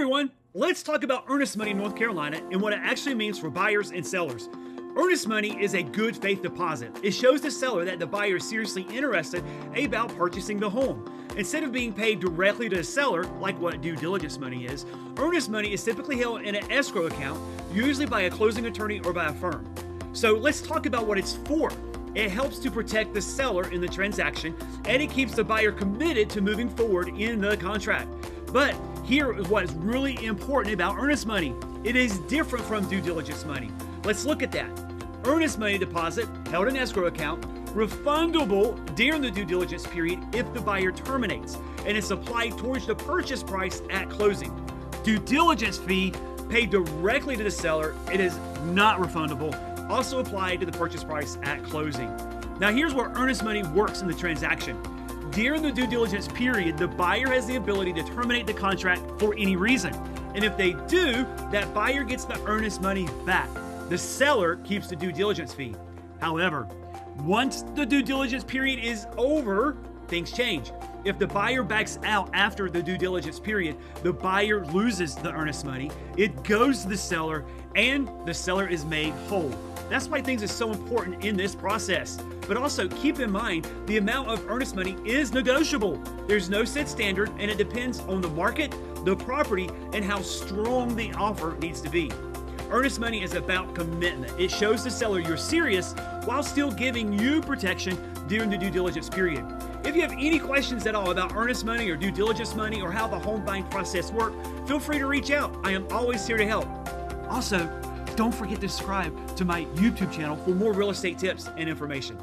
everyone, let's talk about earnest money in North Carolina and what it actually means for buyers and sellers. Earnest money is a good faith deposit. It shows the seller that the buyer is seriously interested about purchasing the home. Instead of being paid directly to the seller, like what due diligence money is, earnest money is typically held in an escrow account, usually by a closing attorney or by a firm. So let's talk about what it's for. It helps to protect the seller in the transaction, and it keeps the buyer committed to moving forward in the contract. But here is what is really important about earnest money. It is different from due diligence money. Let's look at that. Earnest money deposit, held in escrow account, refundable during the due diligence period if the buyer terminates, and it's applied towards the purchase price at closing. Due diligence fee paid directly to the seller. It is not refundable, also applied to the purchase price at closing. Now here's where earnest money works in the transaction. During the due diligence period, the buyer has the ability to terminate the contract for any reason. And if they do, that buyer gets the earnest money back. The seller keeps the due diligence fee. However, once the due diligence period is over, things change. If the buyer backs out after the due diligence period, the buyer loses the earnest money, it goes to the seller, and the seller is made whole. That's why things are so important in this process. But also keep in mind, the amount of earnest money is negotiable. There's no set standard, and it depends on the market, the property, and how strong the offer needs to be. Earnest money is about commitment. It shows the seller you're serious while still giving you protection during the due diligence period. If you have any questions at all about earnest money or due diligence money or how the home buying process works, feel free to reach out. I am always here to help. Also, don't forget to subscribe to my YouTube channel for more real estate tips and information.